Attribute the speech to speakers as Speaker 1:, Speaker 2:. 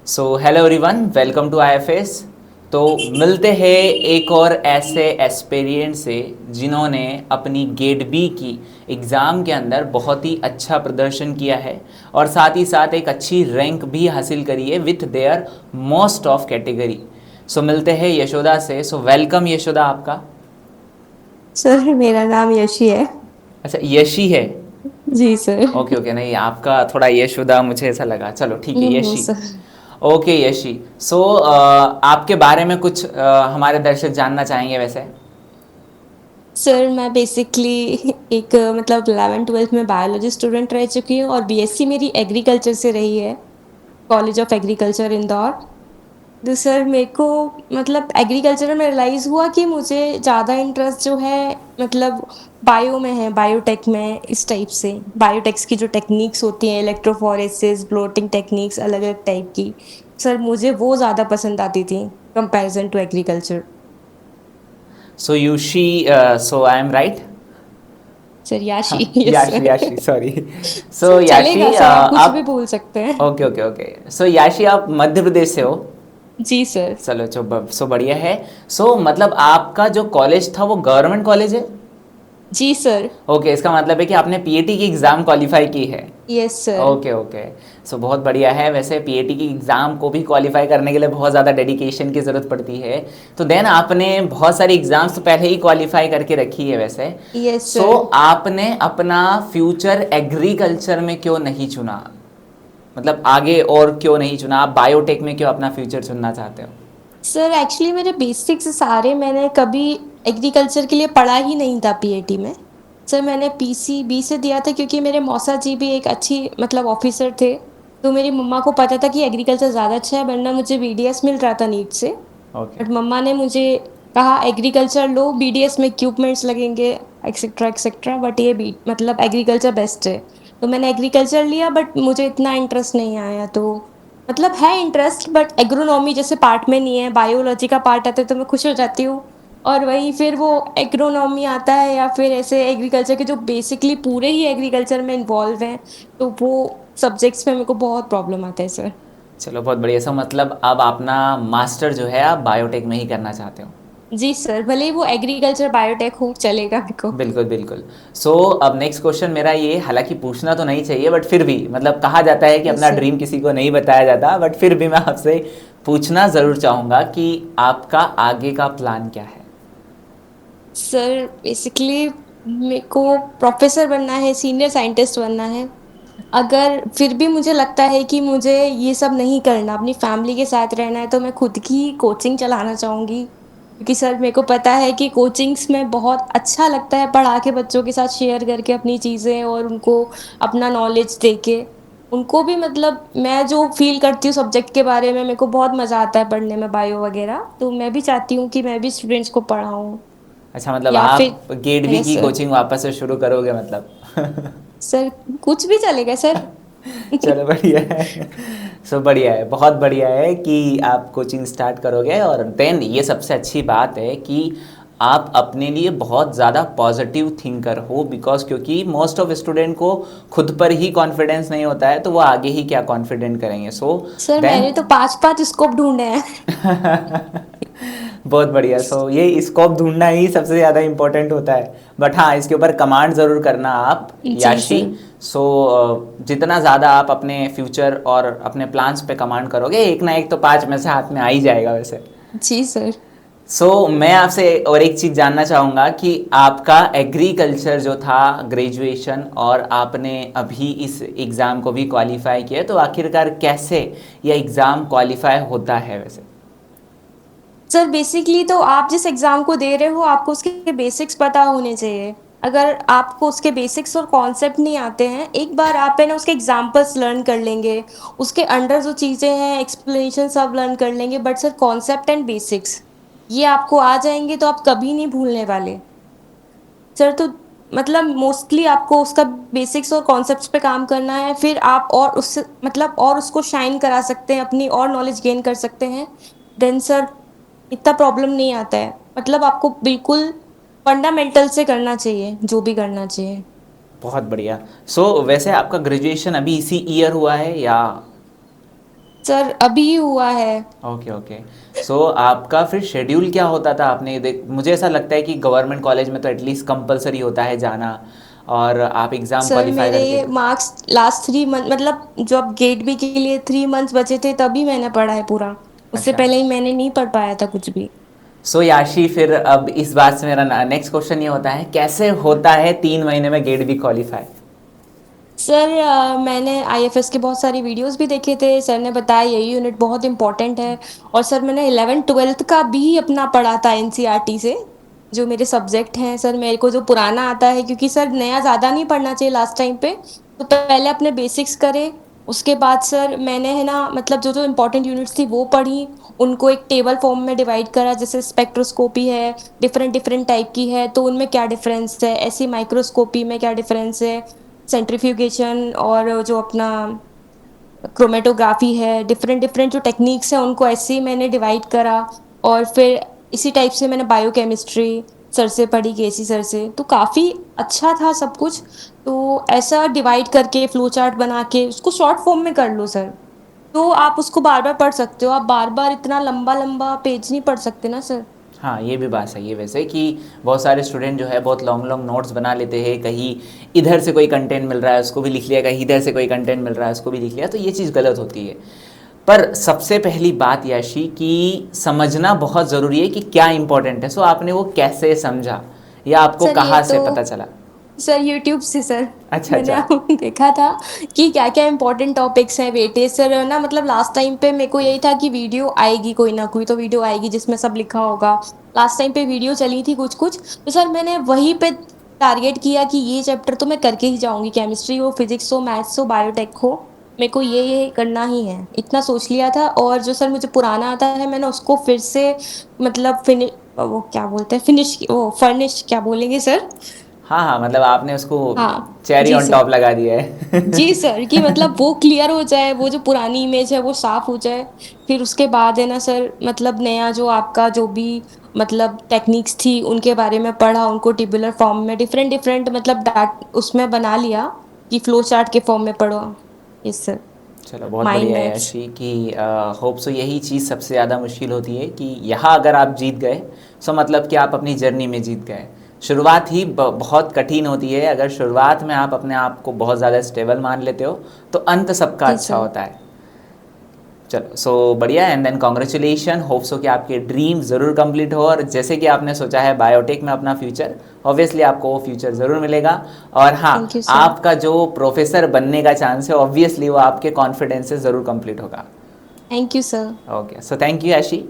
Speaker 1: So hello everyone, welcome to IFS. तो मिलते हैं एक और ऐसे एस्पिरेंट से जिन्होंने अपनी गेट बी की एग्ज़ाम के अंदर बहुत ही अच्छा प्रदर्शन किया है और साथ ही साथ एक अच्छी रैंक भी हासिल करी है with their most of category. So मिलते हैं यशोदा से। सो वेलकम यशोदा आपका।
Speaker 2: सर मेरा नाम यशी है।
Speaker 1: अच्छा, यशी है।
Speaker 2: जी सर।
Speaker 1: ओके ओके, नहीं आपका थोड़ा यशोदा मुझे ऐसा लगा। चलो ठीक है, यशी।
Speaker 2: सर।
Speaker 1: ओके यशी। सो आपके बारे में कुछ हमारे दर्शक जानना चाहेंगे वैसे।
Speaker 2: सर मैं बेसिकली एक मतलब 11th 12th में बायोलॉजी स्टूडेंट रह चुकी हूँ और बीएससी मेरी एग्रीकल्चर से रही है, कॉलेज ऑफ एग्रीकल्चर इंदौर। तो सर मेरे को मतलब एग्रीकल्चर में रियलाइज़ हुआ कि मुझे ज़्यादा इंटरेस्ट जो है मतलब बायो में है, बायोटेक में, इस टाइप से। बायोटेक्स की जो टेक्निक्स होती हैं, इलेक्ट्रोफोरेसिस, ब्लोटिंग टेक्निक्स अलग अलग टाइप की, सर मुझे वो ज़्यादा पसंद आती थी कंपैरिजन टू एग्रीकल्चर।
Speaker 1: सो यूशी, so I am right.
Speaker 2: Sir Yashi.
Speaker 1: हाँ,
Speaker 2: यस
Speaker 1: याशी
Speaker 2: सर।
Speaker 1: याशी, सॉरी। सो
Speaker 2: सर चलेगा
Speaker 1: याशी,
Speaker 2: सर, आप कुछ भी
Speaker 1: आप।
Speaker 2: बोल सकते हैं।
Speaker 1: ओके ओके ओके, सो याशी आप मध्य प्रदेश से हो।
Speaker 2: जी सर।
Speaker 1: चलो सो बढ़िया है। सो मतलब आपका जो कॉलेज था वो गवर्नमेंट कॉलेज है।
Speaker 2: जी सर।
Speaker 1: ओके, इसका मतलब है कि आपने पीएटी की एग्ज़ाम क्वालिफाई की है।
Speaker 2: Yes sir.
Speaker 1: Okay okay. So बहुत बढ़िया है। वैसे पीएटी की एग्ज़ाम को भी क्वालिफाई करने के लिए बहुत ज़्यादा डेडिकेशन की ज़रूरत पड़ती है। तो देन आपने बहुत सारी एग्ज़ाम्स तो पहले ही क्वालिफाई करके रखी है वैसे।
Speaker 2: Yes
Speaker 1: so
Speaker 2: sir.
Speaker 1: आपने अपना फ्यूचर एग्रीकल्चर में क्यों नहीं चुना? मतलब आगे और क्यों नहीं चुना? आप बायोटेक में क्यों अपना फ्यूचर चुनना चाहते हो?
Speaker 2: सर एक्चुअली मेरे बेसिक्स सारे मैंने कभी एग्रीकल्चर के लिए पढ़ा ही नहीं था पीएटी में। सर मैंने पीसीबी से दिया था क्योंकि मेरे मौसा जी भी एक अच्छी मतलब ऑफिसर थे। तो मेरी मम्मा को पता था कि एग्रीकल्चर ज़्यादा अच्छा है, वरना मुझे बीडीएस मिल रहा था नीट से।
Speaker 1: ओके।
Speaker 2: बट मम्मा ने मुझे कहा एग्रीकल्चर लो, बीडीएस में इक्विपमेंट्स लगेंगे एक्सेट्रा एक्सेट्रा, बट ये बी मतलब एग्रीकल्चर बेस्ट है। तो मैंने एग्रीकल्चर लिया बट मुझे इतना इंटरेस्ट नहीं आया। तो मतलब है इंटरेस्ट बट एग्रोनॉमी जैसे पार्ट में नहीं है, बायोलॉजी का पार्ट आता है तो मैं खुश हो जाती हूँ। और वहीं फिर वो एग्रोनॉमी आता है या फिर ऐसे एग्रीकल्चर के जो बेसिकली पूरे ही एग्रीकल्चर में इन्वॉल्व हैं, तो वो सब्जेक्ट्स में मेरे को बहुत प्रॉब्लम आता है सर।
Speaker 1: चलो बहुत बढ़िया। सा मतलब अब अपना मास्टर जो है आप बायोटेक में ही करना चाहते हो।
Speaker 2: जी सर, भले ही वो एग्रीकल्चर बायोटेक हो चलेगा मेरे को।
Speaker 1: बिल्कुल बिल्कुल। सो अब नेक्स्ट क्वेश्चन मेरा ये, हालांकि पूछना तो नहीं चाहिए बट फिर भी मतलब कहा जाता है कि
Speaker 2: यस
Speaker 1: अपना
Speaker 2: सर।
Speaker 1: ड्रीम किसी को नहीं बताया जाता, बट फिर भी मैं आपसे पूछना ज़रूर चाहूँगा कि आपका आगे का प्लान क्या है?
Speaker 2: सर बेसिकली मेरे को प्रोफेसर बनना है, सीनियर साइंटिस्ट बनना है। अगर फिर भी मुझे लगता है कि मुझे ये सब नहीं करना, अपनी फैमिली के साथ रहना है, तो मैं खुद की कोचिंग चलाना चाहूँगी। क्योंकि सर मेरे को पता है कि कोचिंग्स में बहुत अच्छा लगता है पढ़ा के बच्चों के साथ शेयर करके अपनी चीज़ें और उनको अपना नॉलेज दे के। उनको भी मतलब मैं जो फ़ील करती हूँ सब्जेक्ट के बारे में, मेरे को बहुत मज़ा आता है पढ़ने में बायो वगैरह। तो मैं भी चाहती हूँ कि मैं भी स्टूडेंट्स को पढ़ाऊँ।
Speaker 1: अच्छा, मतलब
Speaker 2: या फिर
Speaker 1: आप गेट बी
Speaker 2: यस
Speaker 1: की
Speaker 2: सर।
Speaker 1: कोचिंग वापस से शुरू करोगे मतलब?
Speaker 2: सर कुछ भी चलेगा सर।
Speaker 1: चलो बढ़िया है। सो बढ़िया है, बहुत बढ़िया है कि आप कोचिंग स्टार्ट करोगे। और देन ये सबसे अच्छी बात है कि आप अपने लिए बहुत ज़्यादा पॉजिटिव थिंकर हो, बिकॉज क्योंकि मोस्ट ऑफ स्टूडेंट को खुद पर ही कॉन्फिडेंस नहीं होता है तो वो आगे ही क्या कॉन्फिडेंट करेंगे। सो
Speaker 2: सर
Speaker 1: देन
Speaker 2: मैंने तो 5-5 स्कोप ढूँढे हैं।
Speaker 1: बहुत बढ़िया। सो ये स्कोप ढूंढना ही सबसे ज़्यादा इम्पोर्टेंट होता है। बट हाँ, इसके ऊपर कमांड ज़रूर करना आप,
Speaker 2: जी
Speaker 1: याशी।
Speaker 2: सर।
Speaker 1: सो जितना ज़्यादा आप अपने फ्यूचर और अपने प्लान्स पे कमांड करोगे, एक ना एक तो पाँच में से हाथ में आ ही जाएगा वैसे।
Speaker 2: जी सर।
Speaker 1: मैं आपसे और एक चीज़ जानना चाहूँगा कि आपका एग्रीकल्चर जो था ग्रेजुएशन, और आपने अभी इस एग्ज़ाम को भी क्वालिफाई किया, तो आखिरकार कैसे यह एग्ज़ाम क्वालिफाई होता है वैसे?
Speaker 2: सर बेसिकली तो आप जिस एग्ज़ाम को दे रहे हो आपको उसके बेसिक्स पता होने चाहिए। अगर आपको उसके बेसिक्स और कॉन्सेप्ट नहीं आते हैं, एक बार आप है ना उसके एग्ज़ाम्पल्स लर्न कर लेंगे, उसके अंडर जो चीज़ें हैं एक्सप्लेनेशन सब लर्न कर लेंगे, but sir concept and basics ये आपको आ जाएँगे तो आप कभी नहीं भूलने वाले। सर तो मतलब मोस्टली आपको उसका बेसिक्स और कॉन्सेप्ट्स पे काम करना है, फिर आप और उससे मतलब और उसको शाइन करा सकते हैं, अपनी और नॉलेज गेन कर सकते हैं। देन सर इतना प्रॉब्लम नहीं आता है। मतलब आपको बिल्कुल फंडामेंटल से करना चाहिए, जो भी करना चाहिए।
Speaker 1: बहुत बढ़िया। वैसे आपका ग्रेजुएशन अभी इसी ईयर हुआ है या?
Speaker 2: सर अभी ही हुआ है।
Speaker 1: Okay okay. सो आपका फिर शेड्यूल क्या होता था? आपने देख, मुझे ऐसा लगता है कि गवर्नमेंट कॉलेज में तो एटलीस्ट कंपलसरी होता है जाना, और आप एग्ज़ाम
Speaker 2: सर
Speaker 1: क्वालिफाई
Speaker 2: मेरे
Speaker 1: करके।
Speaker 2: मार्क्स लास्ट 3 मंथ मतलब जब गेट बी के लिए 3 मंथ्स बचे थे तभी मैंने पढ़ा है पूरा। उससे
Speaker 1: अच्छा।
Speaker 2: पहले ही मैंने नहीं पढ़ पाया था कुछ भी।
Speaker 1: सो याशी, फिर अब इस बात से मेरा नेक्स्ट क्वेश्चन ये होता है, कैसे होता है 3 महीने में गेट बी क्वालिफाई?
Speaker 2: सर मैंने आईएफएस के बहुत सारी वीडियोस भी देखे थे। सर ने बताया यही यूनिट बहुत इंपॉर्टेंट है। और सर मैंने 11th 12th का भी अपना पढ़ा था एनसीईआरटी से, जो मेरे सब्जेक्ट हैं। सर मेरे को जो पुराना आता है, क्योंकि सर नया ज़्यादा नहीं पढ़ना चाहिए लास्ट टाइम पे, तो पहले अपने बेसिक्स करे। उसके बाद सर मैंने है ना मतलब जो जो इम्पोर्टेंट यूनिट्स थी वो पढ़ी। उनको एक टेबल फॉर्म में डिवाइड करा, जैसे स्पेक्ट्रोस्कोपी है, डिफरेंट डिफरेंट टाइप की है तो उनमें क्या डिफरेंस है, ऐसी माइक्रोस्कोपी में क्या डिफरेंस है, सेंट्रीफ्यूगेशन और जो अपना क्रोमेटोग्राफी है, डिफरेंट डिफरेंट जो टेक्निक्स हैं उनको ऐसे ही मैंने डिवाइड करा। और फिर इसी टाइप से मैंने बायोकेमिस्ट्री सर से पढ़ी, केसी सर से, तो काफ़ी अच्छा था सब कुछ। तो ऐसा डिवाइड करके फ्लो चार्ट बना के उसको शॉर्ट फॉर्म में कर लो सर, तो आप उसको बार बार पढ़ सकते हो। आप बार बार इतना लंबा लंबा पेज नहीं पढ़ सकते ना सर।
Speaker 1: हाँ, ये भी बात सही है वैसे, कि बहुत सारे स्टूडेंट जो है बहुत लॉन्ग लॉन्ग नोट्स बना लेते हैं, कहीं इधर से कोई कंटेंट मिल रहा है उसको भी लिख लिया, कहीं इधर से कोई कंटेंट मिल रहा है उसको भी लिख लिया, तो ये चीज़ गलत होती है। पर सबसे पहली बात याशी कि समझना बहुत ज़रूरी है कि क्या इंपॉर्टेंट है। सो आपने वो कैसे समझा, या आपको
Speaker 2: सर ये
Speaker 1: कहाँ से
Speaker 2: तो
Speaker 1: पता चला?
Speaker 2: सर यूट्यूब से सर।
Speaker 1: अच्छा
Speaker 2: मैंने
Speaker 1: अच्छा।
Speaker 2: देखा था कि क्या क्या इंपॉर्टेंट टॉपिक्स हैं वेटेज सर, है ना। मतलब लास्ट टाइम पे मेरे को यही था कि वीडियो आएगी, कोई ना कोई तो वीडियो आएगी जिसमें सब लिखा होगा। लास्ट टाइम पे वीडियो चली थी कुछ कुछ, तो सर मैंने वहीं पे टारगेट किया कि ये चैप्टर तो मैं करके ही जाऊंगी, केमिस्ट्री हो, फिजिक्स हो, मैथ्स हो, बायोटेक हो, मेरे को ये करना ही है, इतना सोच लिया था। और जो सर मुझे पुराना आता है मैंने उसको फिर से मतलब फिनिश, वो क्या बोलते हैं, फिनिश, वो फर्निश क्या बोलेंगे सर।
Speaker 1: हाँ हाँ, मतलब आपने उसको
Speaker 2: हाँ
Speaker 1: चेरी
Speaker 2: जी
Speaker 1: ऑन
Speaker 2: सर।
Speaker 1: टॉप लगा दिया है।
Speaker 2: जी सर, कि मतलब वो क्लियर हो जाए, वो जो पुरानी इमेज है वो साफ हो जाए। फिर उसके बाद है ना सर, मतलब नया जो आपका जो भी मतलब टेक्निक्स थी उनके बारे में पढ़ा, उनको टेबुलर फॉर्म में डिफरेंट डिफरेंट मतलब डाट उसमें बना लिया कि फ्लो चार्ट के फॉर्म में पढ़ो। Yes sir.
Speaker 1: चलो बहुत
Speaker 2: माइंड
Speaker 1: बढ़िया है
Speaker 2: मैप्स।
Speaker 1: याशी, कि होप सो यही चीज़ सबसे ज़्यादा मुश्किल होती है, कि यहाँ अगर आप जीत गए सो मतलब कि आप अपनी जर्नी में जीत गए। शुरुआत ही बहुत कठिन होती है। अगर शुरुआत में आप अपने आप को बहुत ज़्यादा स्टेबल मान लेते हो तो अंत सबका
Speaker 2: जी
Speaker 1: अच्छा
Speaker 2: सर।
Speaker 1: होता है। चलो सो बढ़िया, and then congratulation, hope so कि आपके ड्रीम ज़रूर कंप्लीट हो, और जैसे कि आपने सोचा है बायोटेक में अपना फ्यूचर, ऑब्वियसली आपको वो फ्यूचर ज़रूर मिलेगा। और हाँ,
Speaker 2: थैंक यू सर।
Speaker 1: आपका जो प्रोफेसर बनने का चांस है ऑब्वियसली वो आपके कॉन्फिडेंस से ज़रूर कंप्लीट होगा।
Speaker 2: Thank you sir.
Speaker 1: Okay, so thank you आशी।